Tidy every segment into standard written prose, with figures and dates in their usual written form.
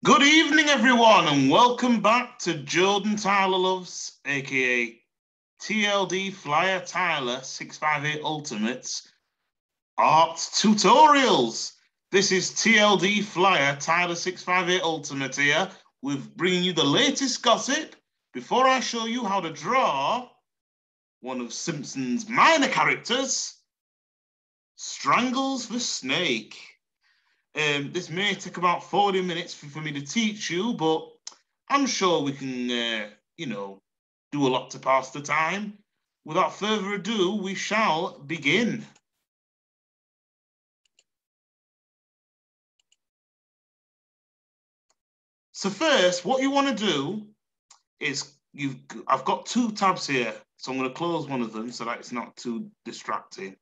Good evening, everyone, and welcome back to Jordan Tyler Loves, aka TLD Flyer Tyler 658 Ultimates Art Tutorials. This is TLD Flyer Tyler 658 Ultimate here, with bringing you the latest gossip before I show you how to draw one of Simpsons' minor characters, Strangles the Snake. This may take about 40 minutes for me to teach you, but I'm sure we can, do a lot to pass the time. Without further ado, we shall begin. So first, what you want to do is I've got two tabs here, so I'm going to close one of them so that it's not too distracting.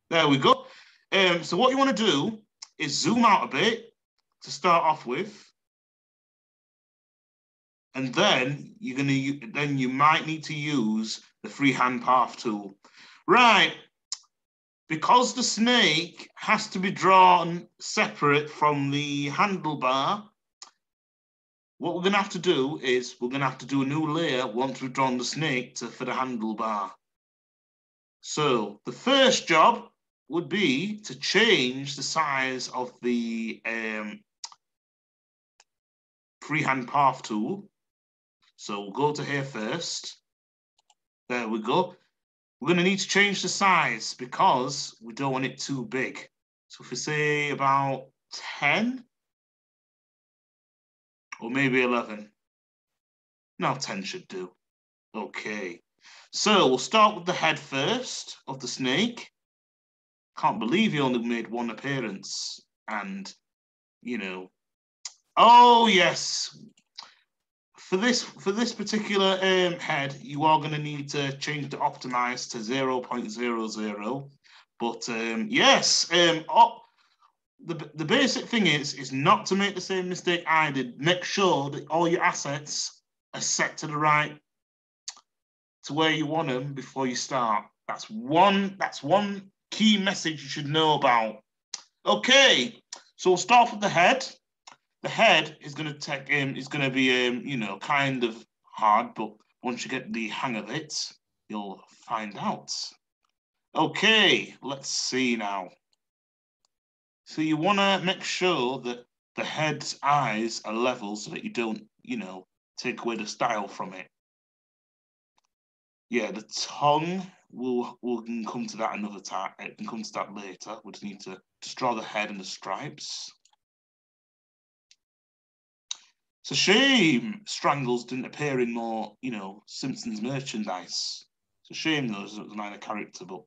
There we go. So what you want to do is zoom out a bit to start off with. And then you might need to use the freehand path tool. Right, because the snake has to be drawn separate from the handlebar, what we're going to have to do is we're going to have to do a new layer once we've drawn the snake for the handlebar. So the first job would be to change the size of the freehand path tool. So we'll go to here first. There we go. We're going to need to change the size because we don't want it too big. So if we say about 10 or maybe 11. No, 10 should do. Okay. So we'll start with the head first of the snake. Can't believe he only made one appearance. And, oh yes. For this particular head, you are going to need to change the optimize to 0.00. But yes, the basic thing is not to make the same mistake I did. Make sure that all your assets are set to the right, to where you want them before you start. That's one key message you should know about. Okay, so we'll start with the head. The head is going to take is going to be kind of hard, but once you get the hang of it, you'll find out. Okay, let's see now. So you want to make sure that the head's eyes are level so that you don't, take away the style from it. Yeah, the tongue we'll come to that another time. It can come to that later. We just need to just draw the head and the stripes. It's a shame Strangles didn't appear in more, Simpsons merchandise. It's a shame though, as a minor character, but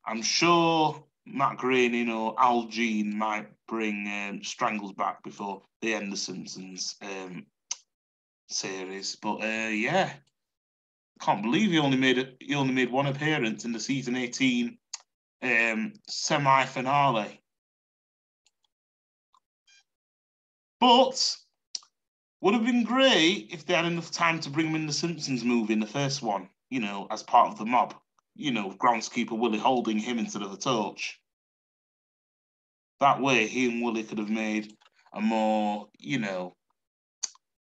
I'm sure Matt Groening or Al Jean might bring Strangles back before they end the Simpsons series. But yeah, can't believe he only made one appearance in the season 18 semi-finale. But would have been great if they had enough time to bring him in the Simpsons movie in the first one, as part of the mob. Groundskeeper Willie holding him instead of the torch. That way, he and Willie could have made a more,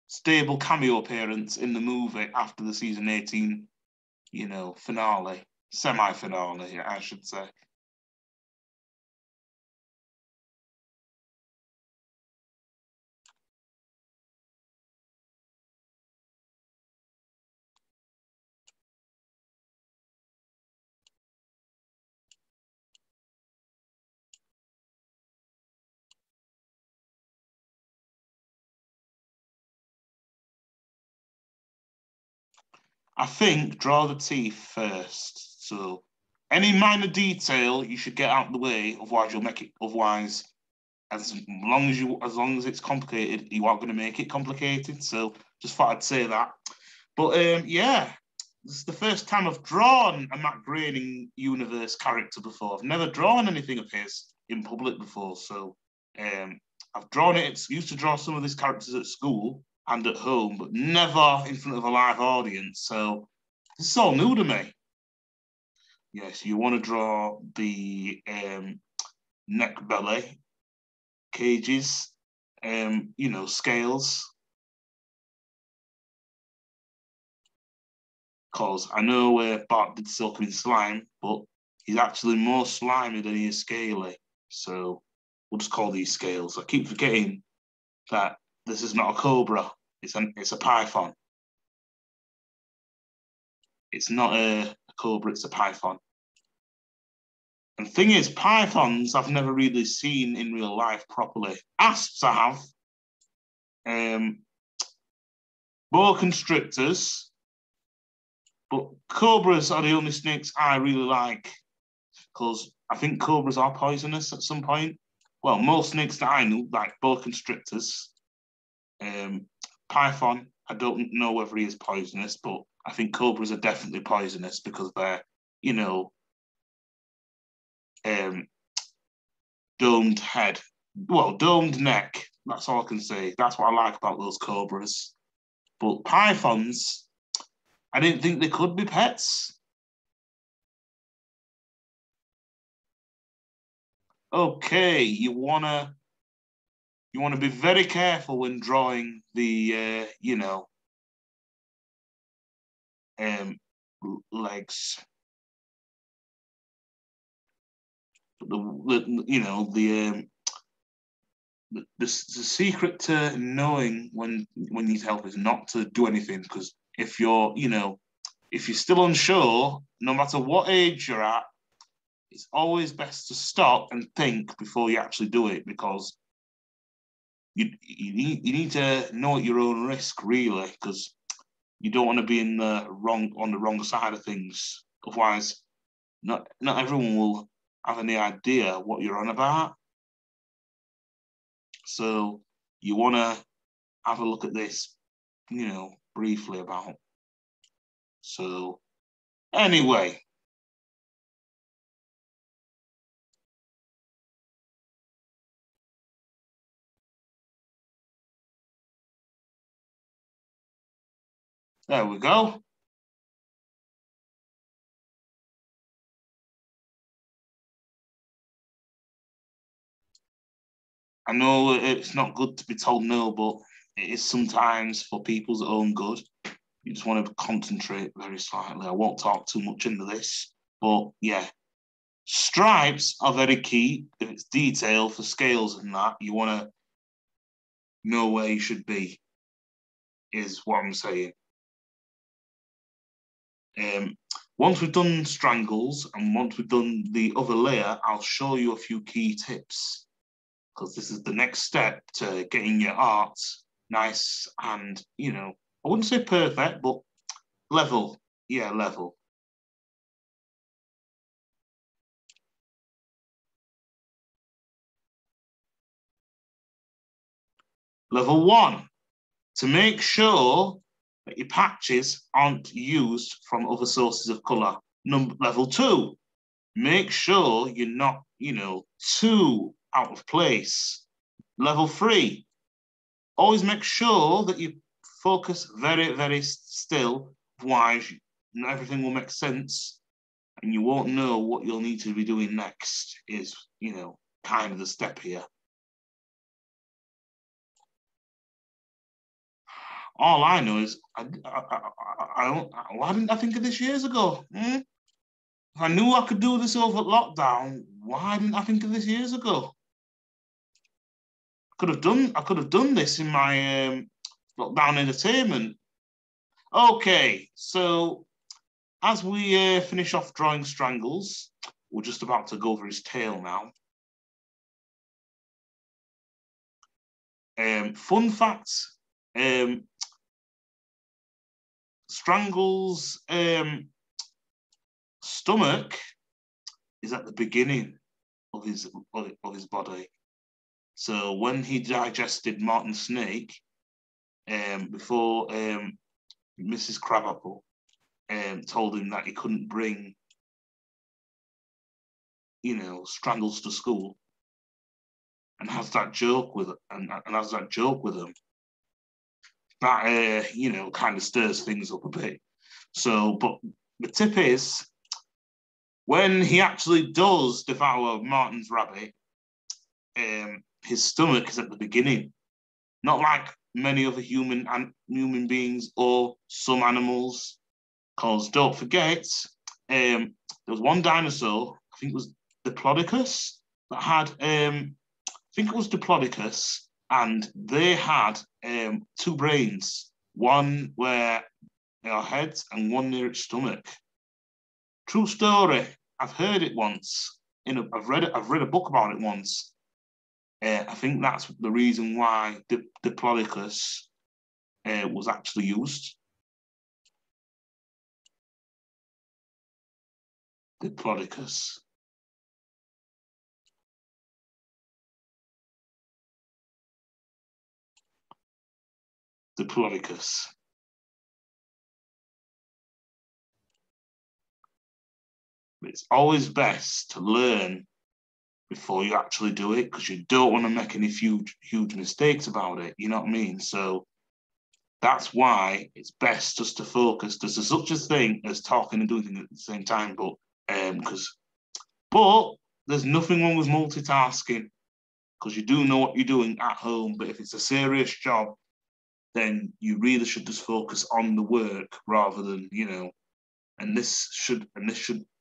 stable cameo appearance in the movie after the season 18, finale, semi-finale, I should say. I think draw the teeth first. So any minor detail you should get out of the way, otherwise you'll make it. Otherwise, as long as it's complicated, you are going to make it complicated. So just thought I'd say that. But yeah, this is the first time I've drawn a Matt Groening universe character before. I've never drawn anything of his in public before. So I've drawn it. Used to draw some of these characters at school and at home, but never in front of a live audience. So this is all new to me. Yes, you want to draw the neck belly cages you know, scales. Because I know Bart did soak him in slime, but he's actually more slimy than he is scaly. So we'll just call these scales. I keep forgetting that this is not a cobra. It's a python. It's not a cobra, it's a python. And the thing is, pythons I've never really seen in real life properly. Asps I have. Boa constrictors. But cobras are the only snakes I really like, because I think cobras are poisonous at some point. Well, most snakes that I know, like boa constrictors. Python, I don't know whether he is poisonous, but I think cobras are definitely poisonous because they're, you know, domed head. Well, domed neck. That's all I can say. That's what I like about those cobras. But pythons, I didn't think they could be pets. Okay, you wanna be very careful when drawing the you know, legs. You know, the secret to knowing when you need help is not to do anything, because if you're, you know, if you're still unsure, no matter what age you're at, it's always best to stop and think before you actually do it, because you need to know at your own risk, really, because you don't want to be on the wrong side of things. Otherwise, not everyone will have any idea what you're on about. So you want to have a look at this, you know, briefly about. So anyway, there we go. I know it's not good to be told no, but it is sometimes for people's own good. You just want to concentrate very slightly. I won't talk too much into this, but yeah, stripes are very key. If it's detail for scales and that, you want to know where you should be, is what I'm saying. Once we've done strangles and once we've done the other layer, I'll show you a few key tips, because this is the next step to getting your art nice and, you know, I wouldn't say perfect, but level. Yeah, level. Level 1, to make sure that your patches aren't used from other sources of colour. Level 2, make sure you're not, you know, too out of place. Level 3, always make sure that you focus very, very still, otherwise not everything will make sense and you won't know what you'll need to be doing next, is, you know, kind of the step here. All I know is, why didn't I think of this years ago? If I knew I could do this over lockdown, why didn't I think of this years ago? I could have done this in my lockdown entertainment. Okay, so as we finish off drawing strangles, we're just about to go over his tail now. Fun fact, Strangle's stomach is at the beginning of his body. So when he digested Martin Snake, before Mrs. Crabapple told him that he couldn't bring, you know, Strangles to school, and has that joke with him, that you know, kind of stirs things up a bit. So, but the tip is, when he actually does devour Martin's rabbit, his stomach is at the beginning. not like many other human beings or some animals. Because don't forget, there was one dinosaur, I think it was Diplodocus, that had, I think it was Diplodocus, and they had two brains, one where their heads and one near its stomach. True story. I've heard it once. I've read a book about it once. I think that's the reason why Diplodocus was actually used. Diplodocus. Diplodocus. It's always best to learn before you actually do it, because you don't want to make any huge mistakes about it. You know what I mean? So that's why it's best just to focus. There's such a thing as talking and doing things at the same time, but there's nothing wrong with multitasking, because you do know what you're doing at home. But if it's a serious job, then you really should just focus on the work rather than, and this should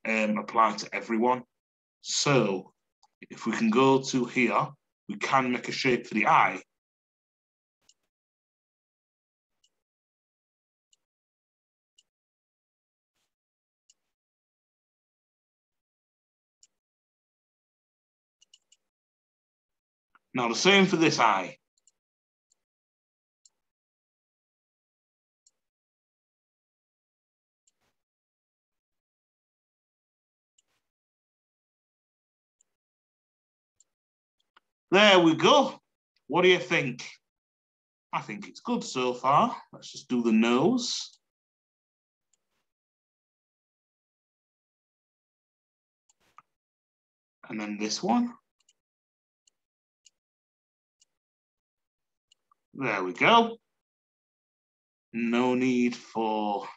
apply to everyone. So if we can go to here, we can make a shape for the eye. Now the same for this eye. There we go. What do you think? I think it's good so far. Let's just do the nose. And then this one. There we go. No need for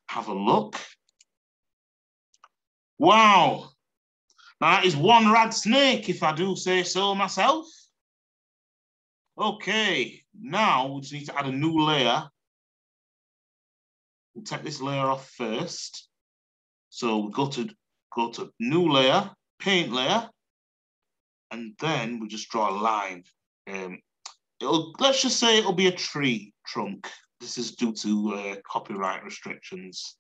have a look. Wow. Now that is one rad snake, if I do say so myself. Okay, now we just need to add a new layer. We'll take this layer off first. So we go to new layer, paint layer, and then we just draw a line. Let's just say it'll be a tree trunk. This is due to copyright restrictions.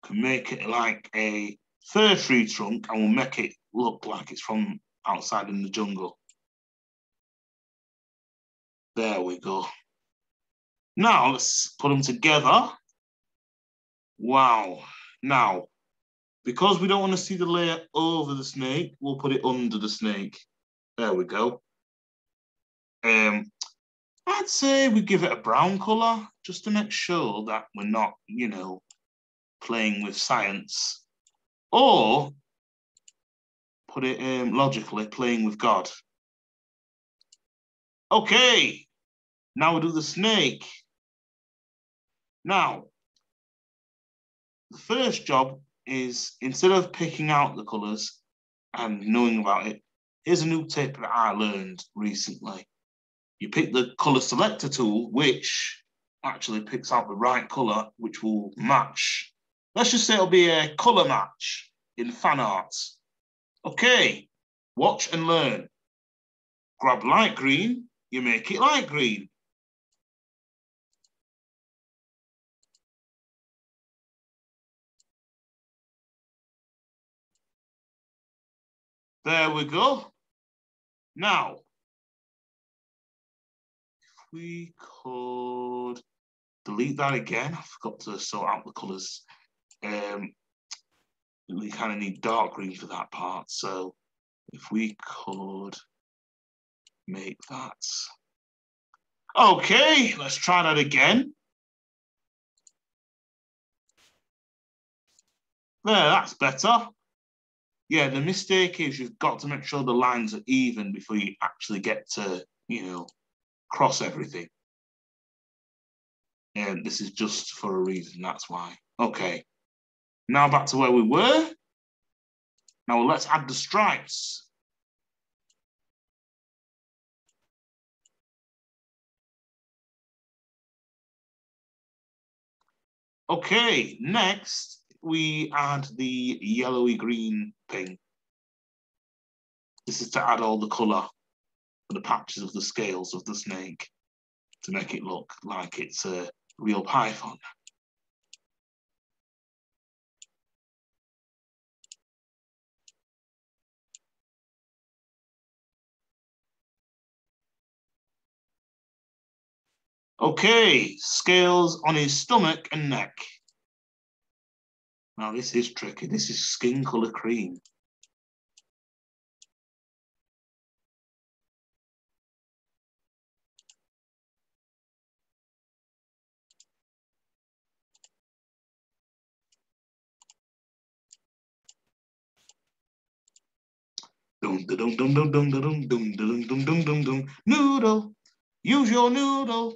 Can make it like a fir tree trunk, and we'll make it look like it's from outside in the jungle. There we go. Now let's put them together. Wow. Now, because we don't want to see the layer over the snake, we'll put it under the snake. There we go. I'd say we give it a brown color just to make sure that we're not, playing with science. Or put it logically, playing with God. Okay, now we'll do the snake. Now, the first job is, instead of picking out the colors and knowing about it, here's a new tip that I learned recently. You pick the color selector tool, which actually picks out the right color, which will match. Let's just say it'll be a color match in fan art. Okay, watch and learn. Grab light green, you make it light green. There we go. Now, if we could delete that again, I forgot to sort out the colors. We kind of need dark green for that part. So if we could make that. Okay, let's try that again. There, that's better. Yeah, the mistake is you've got to make sure the lines are even before you actually get to, cross everything. And this is just for a reason, that's why. Okay, now back to where we were. Now let's add the stripes. Okay, next we add the yellowy green thing. This is to add all the colour for the patches of the scales of the snake to make it look like it's a real python. Okay, scales on his stomach and neck. Now this is tricky. This is skin colour cream. Noodle, use your noodle.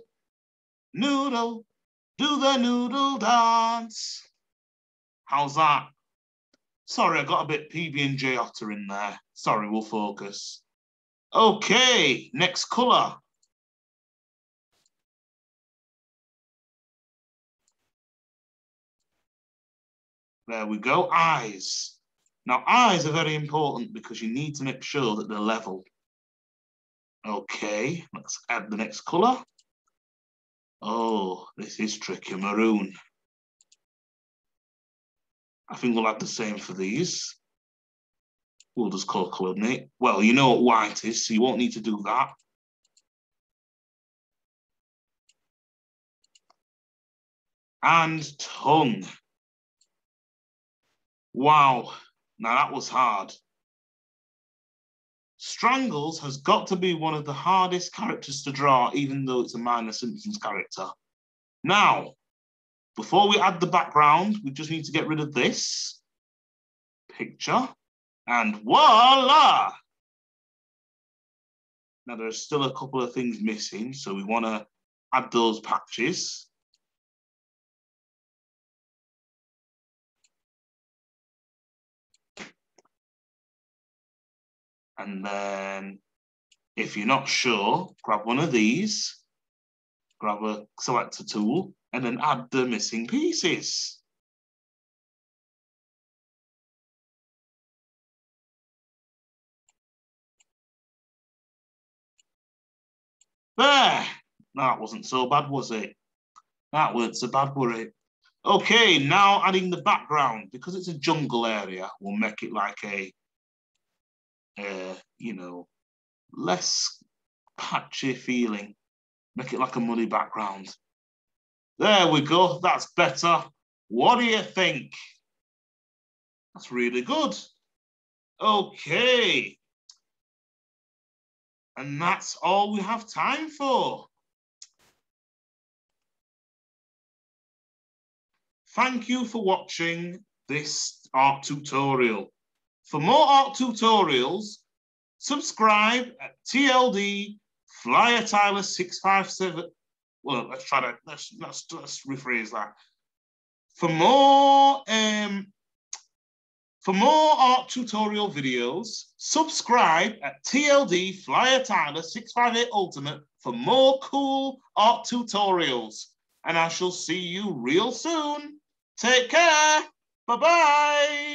Noodle, do the noodle dance. How's that? Sorry, I got a bit PB&J Otter in there. Sorry, we'll focus. Okay, next colour. There we go, eyes. Now, eyes are very important because you need to make sure that they're level. Okay, let's add the next colour. Oh, this is tricky, maroon. I think we'll add the same for these. We'll just colour coordinate. Well, you know what white is, so you won't need to do that. And tongue. Wow, now that was hard. Strangles has got to be one of the hardest characters to draw, even though it's a minor Simpsons character. Now, before we add the background, we just need to get rid of this picture, and voila! Now, there's still a couple of things missing, so we want to add those patches. And then, if you're not sure, grab one of these, grab a selector tool, and then add the missing pieces. There! That wasn't so bad, was it? That weren't so bad, were it? Okay, now adding the background. Because it's a jungle area, we'll make it like a, you know, less patchy feeling. Make it like a muddy background. There we go, that's better. What do you think? That's really good. Okay. And that's all we have time for. Thank you for watching this art tutorial. For more art tutorials, subscribe at TLD Flyer Tyler 657. Well, let's rephrase that. For more art tutorial videos, subscribe at TLD Flyer Tyler 658 Ultimate for more cool art tutorials. And I shall see you real soon. Take care. Bye-bye.